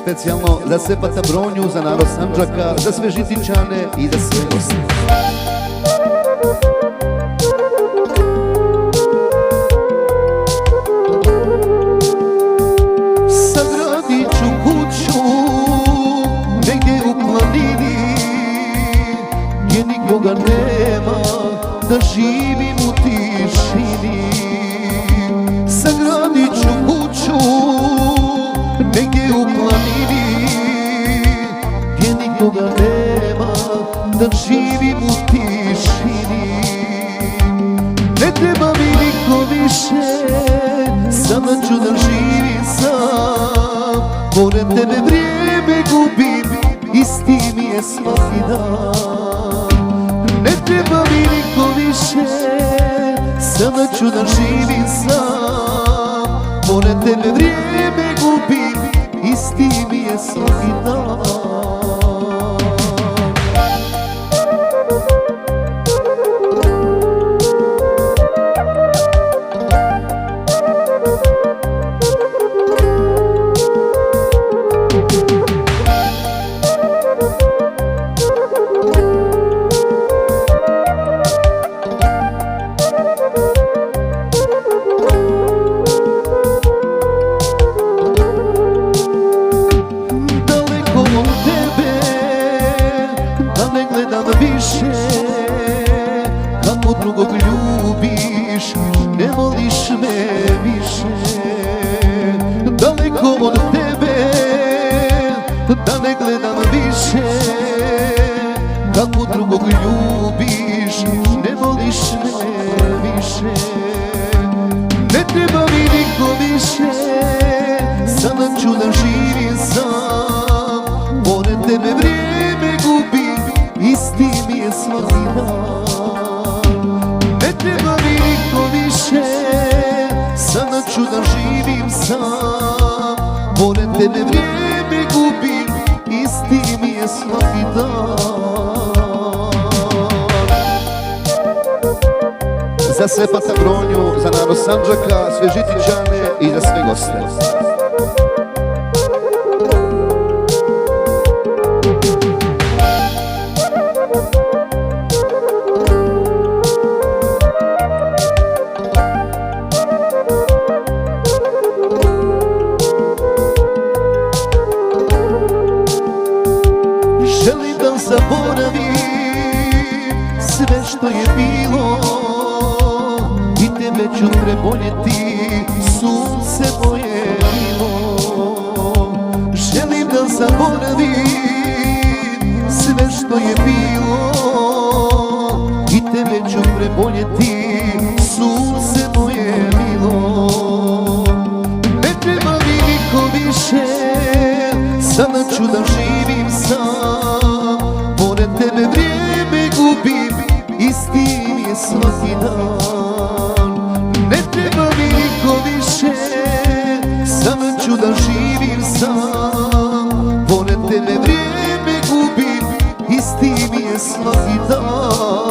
Specijalno za sve Bata Bronju, za narod Sandžaka, za sve Žitičane i za sve goste. Sagradit ću kuću negdje u planini gdje nikoga nema, da živim u tišini. Sagradit ću kuću negdje u planini gdje nikoga nema, da živim u tišini. Ne treba mi niko više, sada ću da živim sam. Pored tebe vrijeme gubim, isti mi je svaki dan. Ne treba mi niko više, sada ću da živim sam. Pored tebe vrijeme gubim, isti mi je svaki dan. Kako drugog ljubiš, ne voliš me više. Daleko od tebe, da ne gledam više. Kako drugog ljubiš, ne voliš me više. Ne treba mi niko više, sada ću da živim sam. Pored tebe vrijeme gubim, isti mi je svaki dan. Ne treba mi niko više, sada ću da živim sam. Pored tebe vrijeme gubim, isti mi je svaki dan. Za sve Bata Bronju, za narod Sandžaka, sve Žitičane i za sve goste. Želim da zaboravim sve što je bilo i tebe ću preboljeti, sunce moje milo. Želim da zaboravim sve što je bilo i tebe ću preboljeti, sunce moje milo. Ne treba mi niko više, sada ću da živim sam. Pored tebe vrijeme gubim, isti mi je svaki dan. Ne treba mi niko više, sada ću da živim sam. Pored tebe vrijeme gubim, isti mi je svaki dan.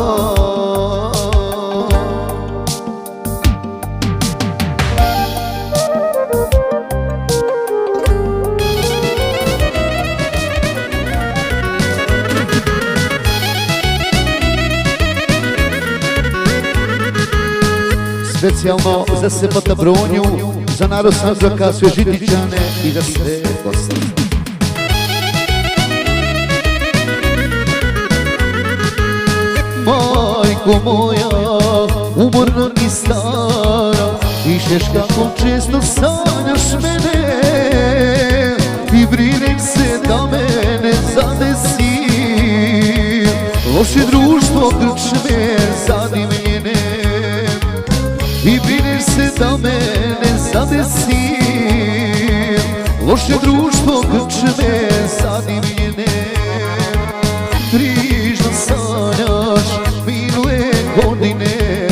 Specijalno za sve Bata Bronju, za narod Sandžaka, sve Žitičane i za sve goste. Majko moja, umorna i stara, pišeš kako često sanjaš mene i brinem se da mene zadesi. Loše društvo krčme zadimljene i brineš se da mene zadesi. Loše društvo krčme zadimljene. Križno sanjaš minule godine,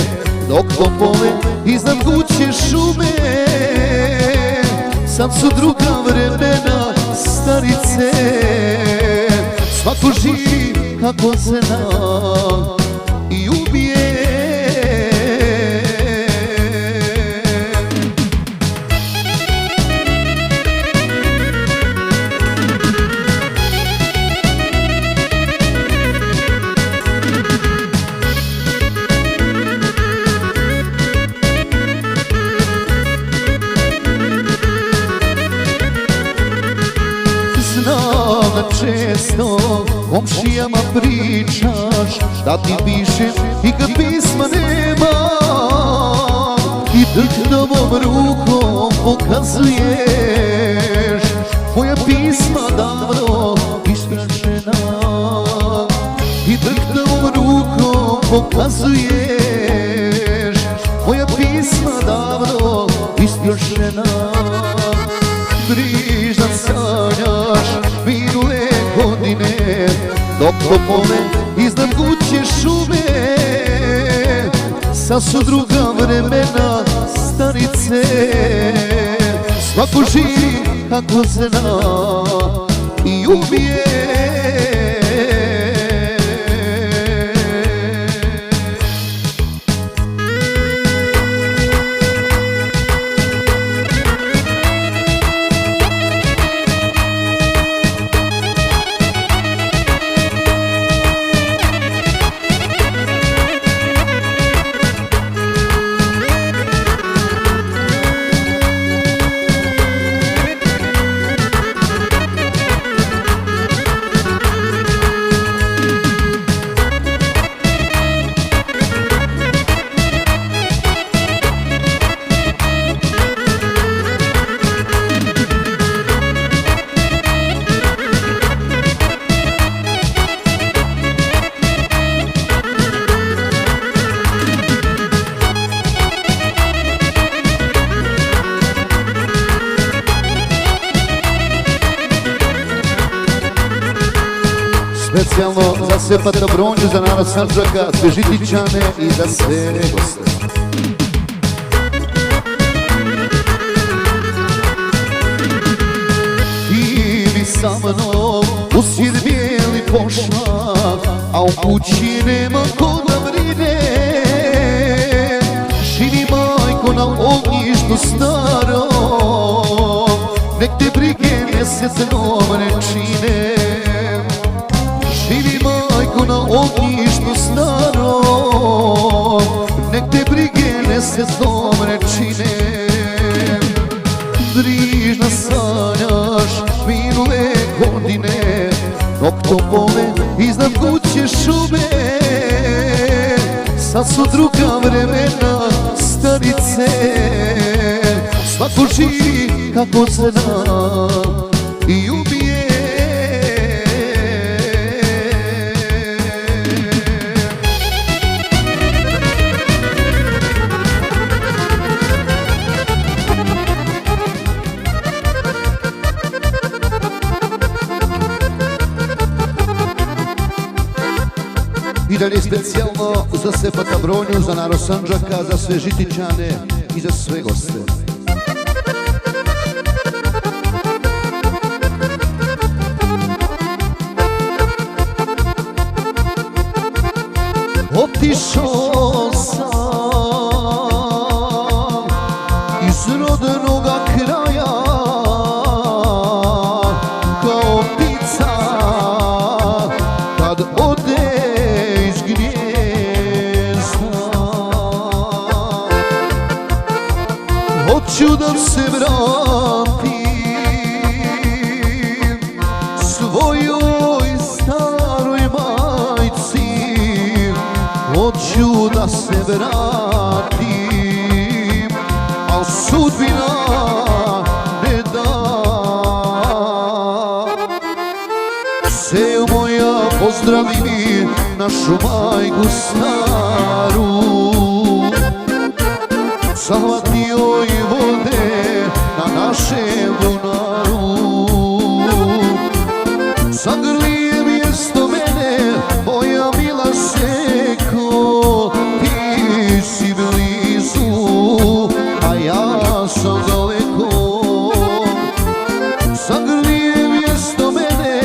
dok popove iznad kuće šume. Sad su druga vremena, starice, svako živi kako zna i ubije. da često komšijama pričaš da ti pišem i kad pisma nema i drhtavom rukom pokazuješ moja pisma davno ispražena i drhtavom rukom pokazuješ moja pisma davno ispražena. Brižna sanjaš minule godine dok topole iznad kuće šume sad su druga vremena starice svako živi kako zna i umije. Specijalno za sve Patabronju, za narod Sandžaka, sve Žitićane i za sve goste. Ti mi sa mnom usjed bijeli pošla, a u kući nema ko da brine. Živi majko na ognjištu staro, nek te brige mjesecnom ne čine. Živi majko na ognjištu staro, nek te brige mjesecnom ne čine. Brižna sanjaš minule godine dok topole iznad kuće šume sad su druga vremena starice svako živi kako zna i umije. I dalje specijalno za sve Patabronju, za narod Sandžaka, za sve Žitićane i za sve goste. Otišao sam iz rodnoga kraja kao ptica kad ode iz gnijezda. Hoću da se vratim svojoj staroj majci, hoću da se vratim, al sudbina ne da. Seo moja, pozdravi mi našu majku staru, zahvatio i vode na našem bunaru. Zagrli je mjesto mene, moja mila seko, ti si blizu, a ja sam daleko. Zagrli je mjesto mene,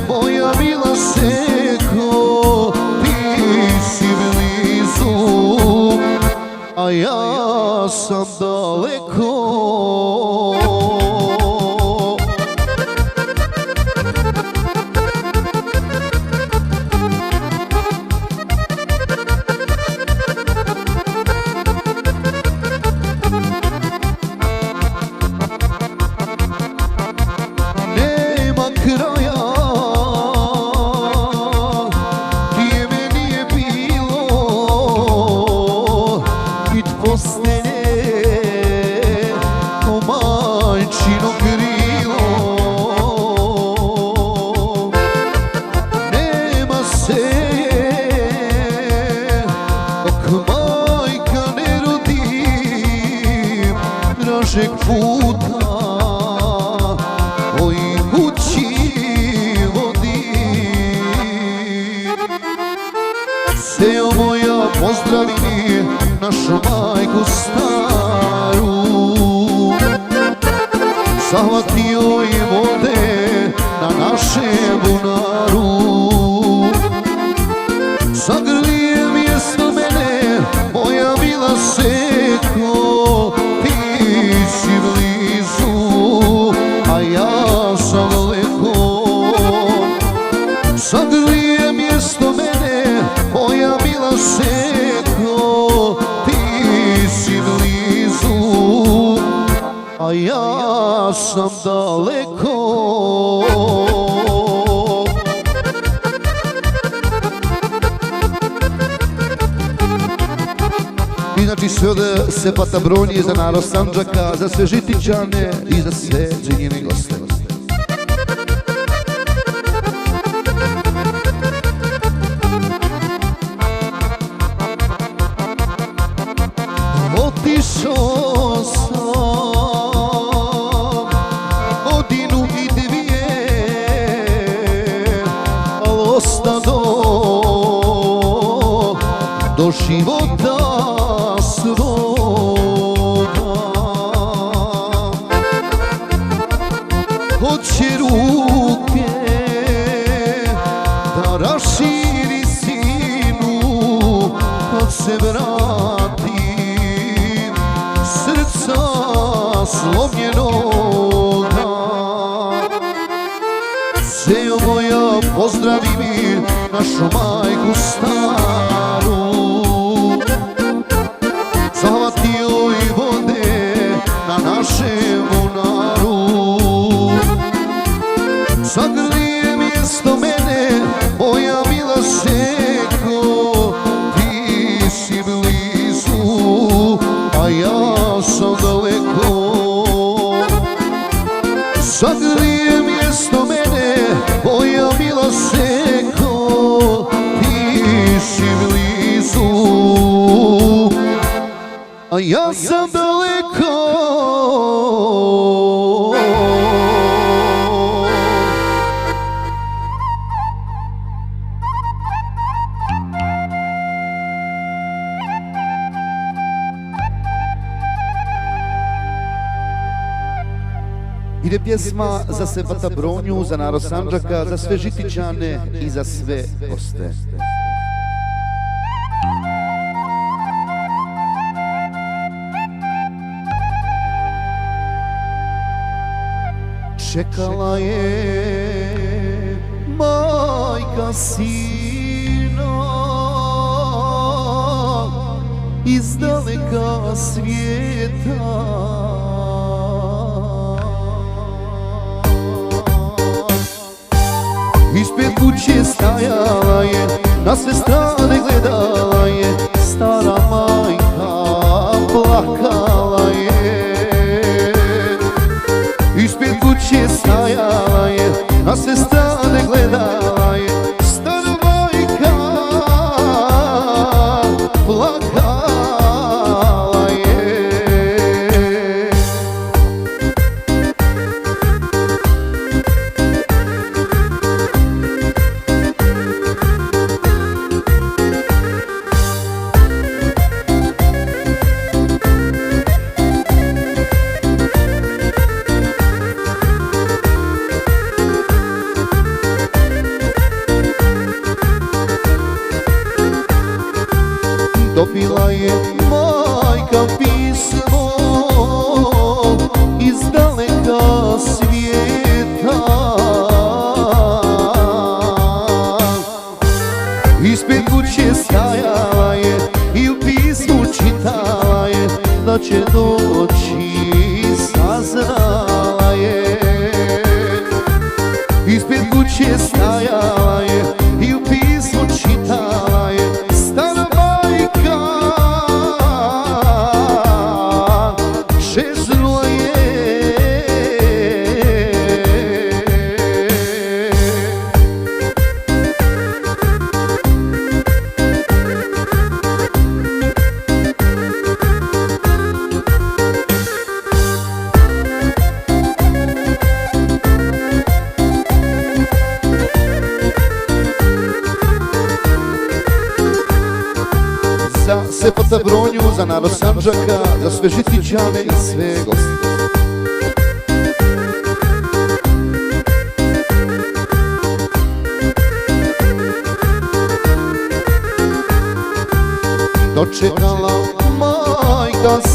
moja mila seko, ti si blizu, pozdravi mi našu majku staru. Zahvatio je vode na našem bunaru. Zagrlije mjesto mene, moja mila seko. Ti si blizu, a ja sam daleko. Zagrlije mjesto mene, moja mila seko. Ti si blizu, a ja sam daleko. I znači sve od Sepata Bronje za narod Sandžaka, za sve Žitićane i za sve Zrinjine goste. Otišao sam godinu i dvije, al ostado do života svoga. Hoće ruke da raširi sinu kad se vratim, srca slomljenoga. Sejo moja, pozdravi mi našu majku staru. Zahvatio i vode na našem bunaru. Zagrlije mjesto mene, moja mila seko. Ti si blizu, a ja sam daleko. Zagrlije mjesto mene, moja mila seko. Ti si blizu, a ja sam daleko. Ide pjesma za Sepata Bronju, za narod Sandžaka, za sve Žitićane i za sve goste. Čekala je majka sina iz daleka svijeta. Ispred kuće stajala je, na sve strane gledala je, stara majka plakala je. Ispred kuće stajala je, na sve strane gledala je, stara majka plakala je. Dobila je majka pismo iz daleka svijeta. Ispred kuće stajala je i u pismu čitala je da će doći, saznala je. Ispred kuće stajala je i u pismu čitala je, stara majka čeznula je. tata Bronju, za narod Sandžaka, za sve Žitićane i sve goste. Dočekala majka